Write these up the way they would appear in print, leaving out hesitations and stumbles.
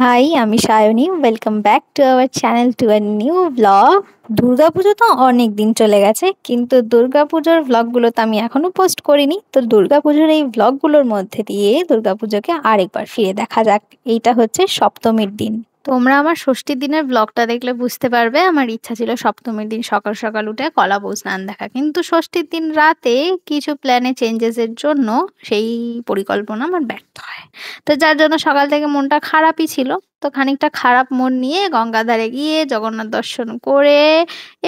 High, আমি Sayani. Welcome back to our channel to a new blog. Durga Puja তো অনেক দিন চলে গেছে, কিন্তু দুর্গাপুজোর ব্লগগুলো তো আমি এখনো পোস্ট করিনি। তো দুর্গাপুজোর এই ব্লগগুলোর মধ্যে দিয়ে দুর্গাপুজোকে আরেকবার ফিরে দেখা যাক। এইটা হচ্ছে সপ্তমীর দিন। তোমরা আমার ষষ্ঠীর দিনের ব্লগটা দেখলে বুঝতে পারবে আমার ইচ্ছা ছিল সপ্তমীর দিন সকাল সকাল উঠে কলা বউ স্নান দেখা, কিন্তু ষষ্ঠীর দিন রাতে কিছু প্ল্যানে চেঞ্জেসের জন্য সেই পরিকল্পনা আমার ব্যর্থ হয়। তো যার জন্য সকাল থেকে মনটা খারাপই ছিল। তো খানিকটা খারাপ মন নিয়ে গঙ্গাধারে গিয়ে জগন্নাথ দর্শন করে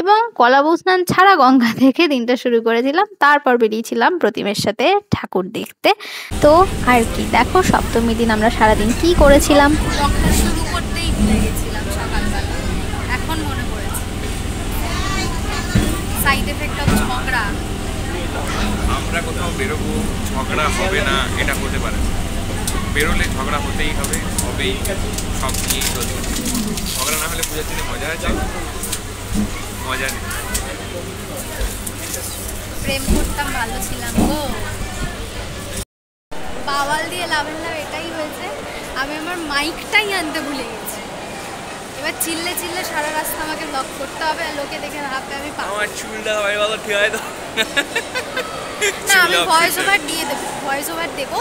এবং কলা বউ স্নান ছাড়া গঙ্গা থেকে দিনটা শুরু করেছিলাম। তারপর বেরিয়েছিলাম প্রতিমের সাথে ঠাকুর দেখতে। তো আর কি, দেখো সপ্তমীর দিন আমরা সারাদিন কি করেছিলাম। শুরু করতেই ভুলে গেছিলাম সকালবেলা, এখন মনে পড়েছে। সাইড এফেক্ট অফ ঝগড়া। আমরা কোথাও বেরোবো, ঝগড়া হবে না এটা হতে পারে। বেরোলে ঝগড়া হতেই হবে, হবেই, সব নিয়েই চলবে। ঝগড়া না হলে পূজার দিনে মজা আছে, মজা নেই। প্রেম করতাম, ভালো ছিলাম গো। বাওয়াল দিয়ে লাভের লাভ এটাই হয়েছে, আমি আমার মাইকটাই আনতে ভুলে গেছি। এবার চিল্লে চিল্লে সারা রাস্তা আমাকে ব্লক করতে হবে, আর লোকে দেখে ভাববে আমি আমার চুলটা হয় ভালো ঠিক হয় তো না, আমি ভয়েস ওভার দিয়ে দেবো, ভয়েস ওভার দেবো,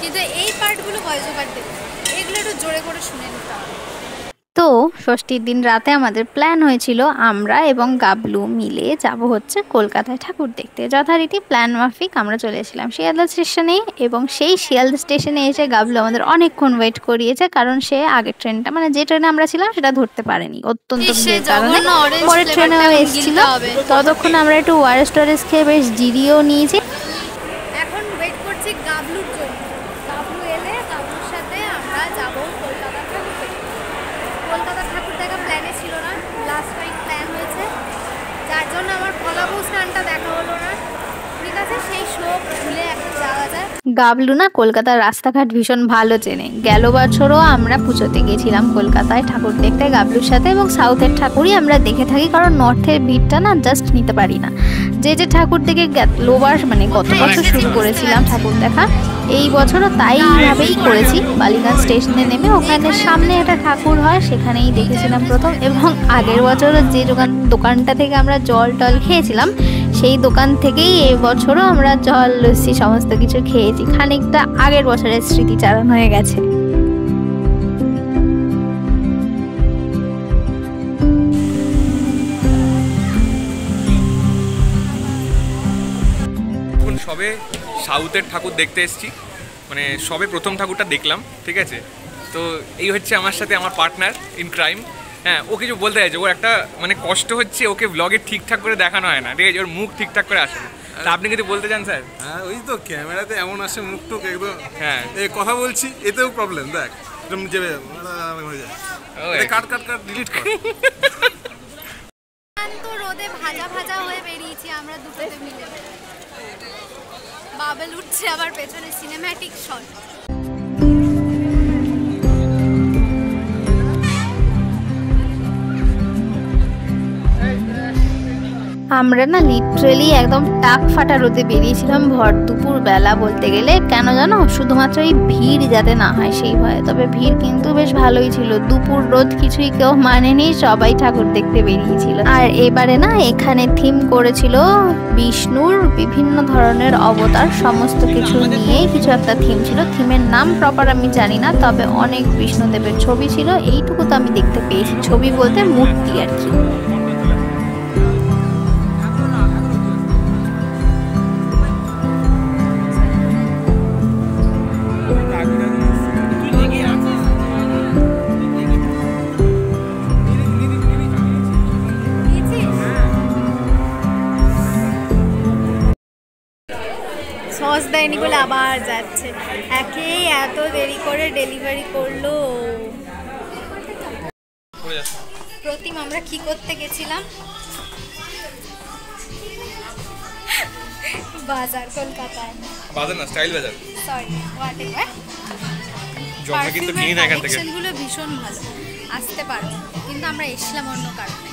কিন্তু এই পার্টগুলো ভয়েস ওভার দেবো, এগুলো একটু জোরে করে শুনে নিতে হবে। তো ষষ্ঠীর দিন রাতে আমাদের প্ল্যান হয়েছিল আমরা এবং গাবলু মিলে যাব হচ্ছে কলকাতায় ঠাকুর দেখতে। যথারীতি প্ল্যান মাফিক আমরা চলে এসেছিলাম শিয়ালদা স্টেশনে, এবং সেই শিয়ালদা স্টেশনে এসে গাবলু আমাদের অনেকক্ষণ ওয়েট করিয়েছে, কারণ সে আগের ট্রেনটা মানে যে ট্রেনে আমরা ছিলাম সেটা ধরতে পারেনি অত্যন্ত ভিড়ের কারণে। পরের ট্রেনেও এসেছিল, ততক্ষণ আমরা একটু ওয়ারেস টোয়ারেস খেয়ে বেশ জিরিয়েও নিয়েছি। এখন ওয়েট করছি গাবলুর জন্য। গাবলু এলে গাবলুর সাথে আমরা যাবো কলকাতা ঠাকুর দেখতে। কলকাতা ঠাকুর দেখা প্ল্যানে ছিল না, লাস্ট টাইম প্ল্যান হয়েছে, যার জন্য আমার কলা বউ স্নানটা দেখা হলো না। ঠিক আছে, সেই শোক ভুলে এখন যাওয়া যায়। গাবলু না কলকাতার রাস্তাঘাট ভীষণ ভালো চেনে। গেল বছরও আমরা পুজোতে গেছিলাম কলকাতায় ঠাকুর দেখতে গাবলুর সাথে, এবং সাউথের ঠাকুরই আমরা দেখে থাকি, কারণ নর্থের ভিড়টা না জাস্ট নিতে পারি না। যে যে ঠাকুর দেখে গেলোবার মানে গত বছর শুরু করেছিলাম ঠাকুর দেখা, এই বছরও তাইভাবেই করেছি। বালিগঞ্জ স্টেশনে নেমে ওখানে সামনে একটা ঠাকুর হয়, সেখানেই দেখেছিলাম প্রথম। এবং আগের বছরও যে দোকানটা থেকে আমরা জল টল খেয়েছিলাম, সেই দোকান থেকেই এই বছরও আমরা জল লস্যি সমস্ত কিছু খেয়েছি। খানিকটা আগের বছরের স্মৃতিচারণ হয়ে গেছে। সবে সাউথের ঠাকুর দেখতে এসেছি, মানে সবে প্রথম ঠাকুরটা দেখলাম, ঠিক আছে। তো এই হচ্ছে আমার সাথে আমার পার্টনার ইন ক্রাইম। হ্যাঁ, ও কিছু বলতে চাইছে, ওর একটা মানে কষ্ট হচ্ছে, ওকে ব্লগে ঠিকঠাক করে দেখানো হয় না, ঠিক আছে, ওর মুখ ঠিকঠাক করে আসে না। তা আপনি কিছু বলতে চান স্যার? হ্যাঁ, ওই তো ক্যামেরাতে এমন আসে মুখ টুক একদম। হ্যাঁ, এই কথা বলছি, এতেও প্রবলেম দেখ, একদম যাবে হয়ে যায়। কাট কাট কাট ডিলিট কর। তো রোদে ভাজা ভাজা হয়ে বেরিয়েছি আমরা দুটোতে মিলে। বাবেল উঠছে আবার পেছনে, সিনেম্যাটিক শট। আমরা না লিটারেলি একদম টাক ফাটা রোদে বেরিয়েছিলাম ভর দুপুর বেলা বলতে গেলে। কেন জানো? শুধুমাত্র এই ভিড় যাতে না হয় সেই ভয়ে। তবে ভিড় কিন্তু বেশ ভালোই ছিল। দুপুর রোদ কিছুই কেউ মানেনি, সবাই ঠাকুর দেখতে বেরিয়েছিল। আর এবারে না এখানে থিম করেছিল বিষ্ণুর বিভিন্ন ধরনের অবতার, সমস্ত কিছু নিয়েই কিছু একটা থিম ছিল। থিমের নাম প্রপার আমি জানি না, তবে অনেক বিষ্ণুদেবের ছবি ছিল, এইটুকু তো আমি দেখতে পেয়েছি। ছবি বলতে মূর্তি আর কি। সস দেয়নি বলে আবার যাচ্ছে। একেই এত দেরি করে ডেলিভারি করলো। প্রতিম, আমরা কি করতে গেছিলাম? বাজার, কলকাতায় বাজার না, স্টাইল বাজার। Sorry, whatever. জমা কিন্তু কিনি না এখান থেকে। কালেকশনগুলো ভীষণ ভালো, আসতে পারো, কিন্তু আমরা এসলাম অন্য কারণে।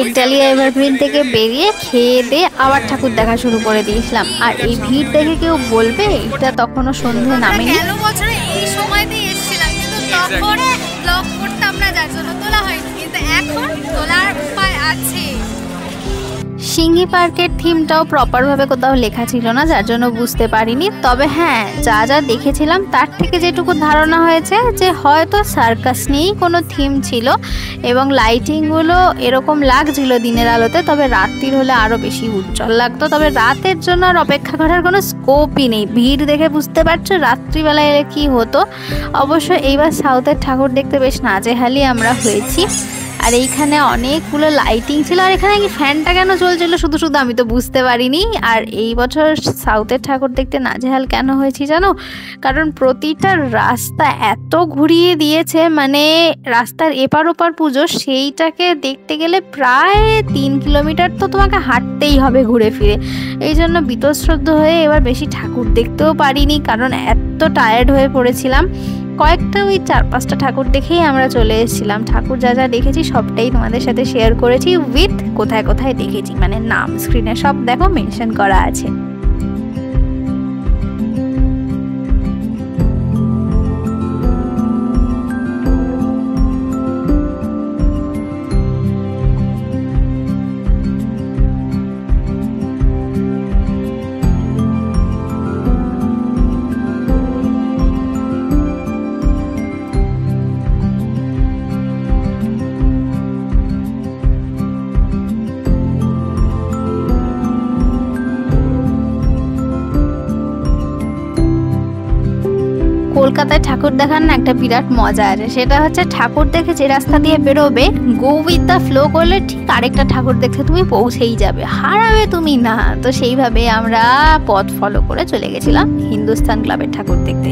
একডালিয়া এভারগ্রিন থেকে বেরিয়ে খেয়ে দিয়ে আবার ঠাকুর দেখা শুরু করে দিয়েছিলাম। আর এই ভিড় দেখে কেউ বলবে এটা তখনও সন্ধে নামেনি। গেল বছরে এই সময়তেই এসেছিলাম, কিন্তু ব্লগ করতাম না, যার জন্য তোলা হয়নি, কিন্তু এখন তোলার উপায় আছে। সিংহি পার্কের থিমটাও প্রপারভাবে কোথাও লেখা ছিল না, যার জন্য বুঝতে পারিনি। তবে হ্যাঁ, যা যা দেখেছিলাম তার থেকে যেটুকু ধারণা হয়েছে যে হয়তো সার্কাস নিয়েই কোনো থিম ছিল, এবং লাইটিংগুলো এরকম লাগছিল দিনের আলোতে, তবে রাত্রির হলে আরও বেশি উজ্জ্বল লাগতো। তবে রাতের জন্য আর অপেক্ষা করার কোনো স্কোপই নেই, ভিড় দেখে বুঝতে পারছো রাত্রিবেলায় এলে কী হতো। অবশ্য এইবার সাউথের ঠাকুর দেখতে বেশ নাজেহালি আমরা হয়েছি। আর এইখানে অনেকগুলো লাইটিং ছিল, আর এখানে কি ফ্যানটা কেন চলছিল শুধু শুধু আমি তো বুঝতে পারিনি। আর এই বছর সাউথের ঠাকুর দেখতে নাজেহাল কেন হয়েছি জানো? কারণ প্রতিটা রাস্তা এত ঘুরিয়ে দিয়েছে, মানে রাস্তার এপার ওপার পুজো, সেইটাকে দেখতে গেলে প্রায় 3 কিলোমিটার তো তোমাকে হাঁটতেই হবে ঘুরে ফিরে। এই জন্য বীতশ্রদ্ধ হয়ে এবার বেশি ঠাকুর দেখতেও পারিনি, কারণ এত টায়ার্ড হয়ে পড়েছিলাম। কয়েকটা ওই 4-5টা ঠাকুর দেখেই আমরা চলে এসেছিলাম। ঠাকুর যা যা দেখেছি সবটাই তোমাদের সাথে শেয়ার করেছি, উইথ কোথায় কোথায় দেখেছি, মানে নাম স্ক্রিনে সব দেখো মেনশন করা আছে। কলকাতায় ঠাকুর দেখার না একটা বিরাট মজা আছে, সেটা হচ্ছে ঠাকুর দেখে যে রাস্তা দিয়ে বেরোবে, গো উইথ দ্য ফ্লো করলে ঠিক আরেকটা ঠাকুর দেখতে তুমি পৌঁছেই যাবে, হারাবে তুমি না। তো সেইভাবে আমরা পথ ফলো করে চলে গেছিলাম হিন্দুস্তান ক্লাবের ঠাকুর দেখতে।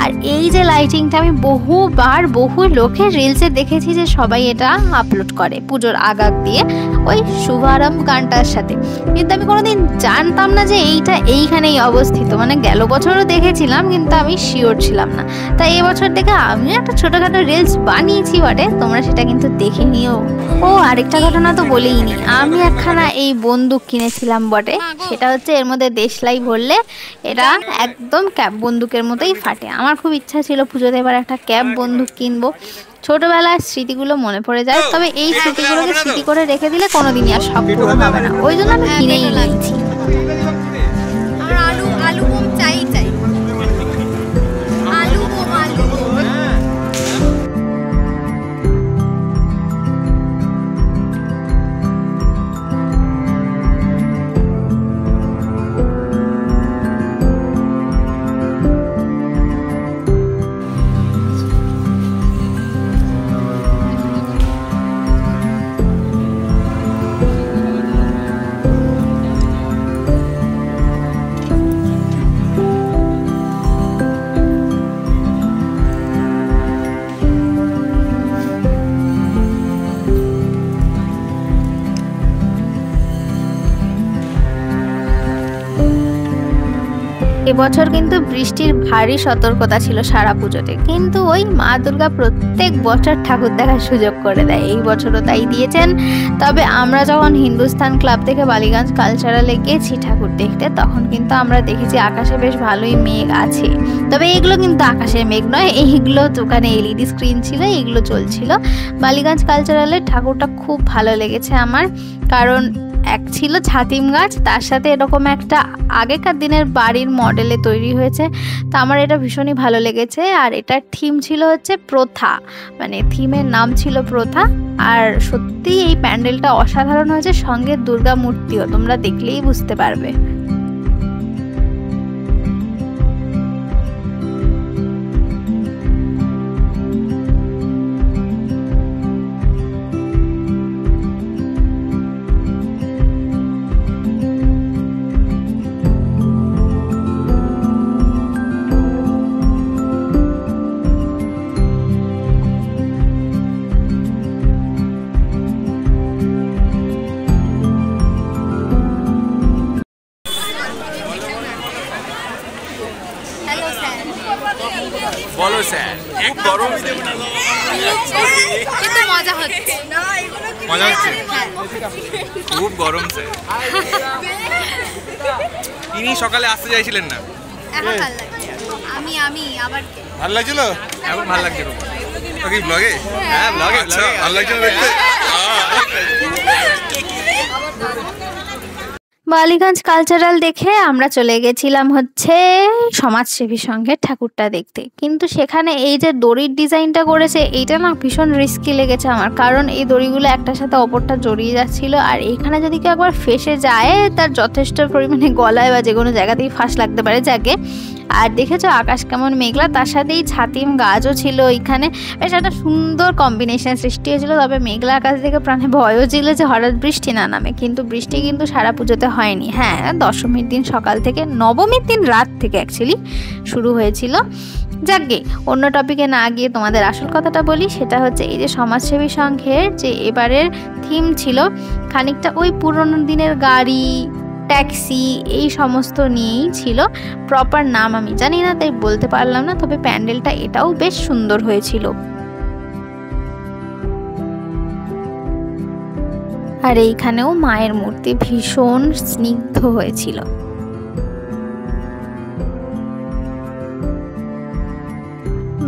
আর এই যে লাইটিংটা আমি বহুবার বহু লোকের রিলসে দেখেছি যে সবাই এটা আপলোড করে পুজোর আগাগ দিয়ে ওই শুভারম্ভ গানটার সাথে, কিন্তু আমি কোনোদিন জানতাম না যে এইটা এইখানেই অবস্থিত। মানে গেল বছরও দেখেছিলাম কিন্তু আমি শিওর ছিলাম না, তাই এবছর দেখে আমিও একটা ছোটখাটো রিলস বানিয়েছি বটে, তোমরা সেটা কিন্তু দেখে নিও। ও আরেকটা ঘটনা তো বলেই নি, আমি একখানা এই বন্দুক কিনেছিলাম বটে, সেটা হচ্ছে এর মধ্যে দেশলাই ভরলে এটা একদম ক্যাপ বন্দুকের মতোই ফাটে। আমার খুব ইচ্ছা ছিল পুজোতে এবার একটা ক্যাপ বন্দুক কিনবো। ছোটবেলার স্মৃতিগুলো মনে পড়ে যায়, তবে এই স্মৃতিগুলোকে স্মৃতি করে রেখে দিলে কোনোদিনই আর সব পূরণ হবে না, ওই জন্য আমি কিনেই নিয়েছি। আলু বোম চাই চাই, আলু বোম আলু বোম। এবছর কিন্তু বৃষ্টির ভারী সতর্কতা ছিল সারা পুজোতে, কিন্তু ওই মা দুর্গা প্রত্যেক বছর ঠাকুর দেখার সুযোগ করে দেয়, এই বছরও তাই দিয়েছেন। তবে আমরা যখন হিন্দুস্তান ক্লাব থেকে বালিগঞ্জ কালচারালে গেছি ঠাকুর দেখতে, তখন কিন্তু আমরা দেখেছি আকাশে বেশ ভালোই মেঘ আছে। তবে এগুলো কিন্তু আকাশের মেঘ নয়, এইগুলো দোকানে এলইডি স্ক্রিন ছিল, এইগুলো চলছিল। বালিগঞ্জ কালচারালের ঠাকুরটা খুব ভালো লেগেছে আমার, কারণ এক ছিল ছাতিম গাছ, তার সাথে এরকম একটা আগেকার দিনের বাড়ির মডেলে তৈরি হয়েছে, তো আমার এটা ভীষণই ভালো লেগেছে। আর এটার থিম ছিল হচ্ছে প্রথা, মানে থিমের নাম ছিল প্রথা। আর সত্যি এই প্যান্ডেলটা অসাধারণ হয়েছে, সঙ্গে দুর্গা মূর্তিও, তোমরা দেখলেই বুঝতে পারবে। বলো স্যার, এক গরম কিন্তু মজা হচ্ছে, মজা হচ্ছে, খুব গরম স্যার। তিনি সকালে আসতে চাইছিলেন না, এখন ভালো লাগছে। আমি আবার ভালো লাগছিল, এখন ভালো লাগছিল। কি ব্লগে? হ্যাঁ ব্লগে। আচ্ছা, ভালো লাগছে না দেখতে? বালিগঞ্জ কালচারাল দেখে আমরা চলে গেছিলাম হচ্ছে সমাজসেবী সংঘের ঠাকুরটা দেখতে, কিন্তু সেখানে এই যে দড়ির ডিজাইনটা করেছে এইটা না ভীষণ রিস্কি লেগেছে আমার, কারণ এই দড়িগুলো একটার সাথে অপরটা জড়িয়ে যাচ্ছিল, আর এইখানে যদি কেউ একবার ফেসে যায় তার যথেষ্ট পরিমাণে গলায় বা যে কোনো জায়গাতেই ফাঁস লাগতে পারে যাকে। আর দেখেছো আকাশ কেমন মেঘলা, তার সাথেই ছাতিম গাছও ছিল ওইখানে, বেশ একটা সুন্দর কম্বিনেশন সৃষ্টি হয়েছিল। তবে মেঘলা আকাশ দেখে প্রাণে ভয়ও ছিল যে হঠাৎ বৃষ্টি না নামে, কিন্তু বৃষ্টি কিন্তু সারা পুজোতে হয়নি। হ্যাঁ, দশমীর দিন সকাল থেকে, নবমীর দিন রাত থেকে অ্যাকচুয়ালি শুরু হয়েছিল। যাকগে, অন্য টপিকে না গিয়ে তোমাদের আসল কথাটা বলি, সেটা হচ্ছে এই যে সমাজসেবী সংঘের যে এবারের থিম ছিল খানিকটা ওই পুরোনো দিনের গাড়ি, ট্যাক্সি, এই সমস্ত নিয়েই ছিল। প্রপার নাম আমি জানি না তাই বলতে পারলাম না, তবে প্যান্ডেলটা এটাও বেশ সুন্দর হয়েছিল। আর এইখানেও মায়ের মূর্তি ভীষণ স্নিগ্ধ হয়েছিল।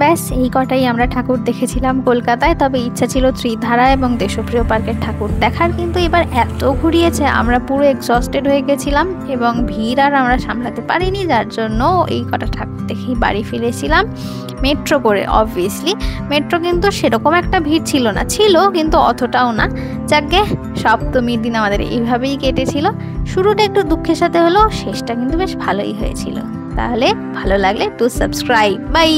ব্যাস এই কটাই আমরা ঠাকুর দেখেছিলাম কলকাতায়। তবে ইচ্ছা ছিল ত্রিধারা এবং দেশপ্রিয় পার্কের ঠাকুর দেখার, কিন্তু এবার এত ঘুরিয়েছে আমরা পুরো এক্সস্টেড হয়ে গেছিলাম এবং ভিড় আর আমরা সামলাতে পারিনি, যার জন্য এই কটা ঠাকুর দেখেই বাড়ি ফিরেছিলাম মেট্রো করে। অবভিয়াসলি মেট্রো কিন্তু সেরকম একটা ভিড় ছিল না, ছিল কিন্তু অতটাও না। যাকগে, সপ্তমীর দিন আমাদের এইভাবেই কেটেছিল। শুরুটা একটু দুঃখের সাথে হলো, শেষটা কিন্তু বেশ ভালোই হয়েছিল। তাহলে ভালো লাগলে টু সাবস্ক্রাইব। বাই।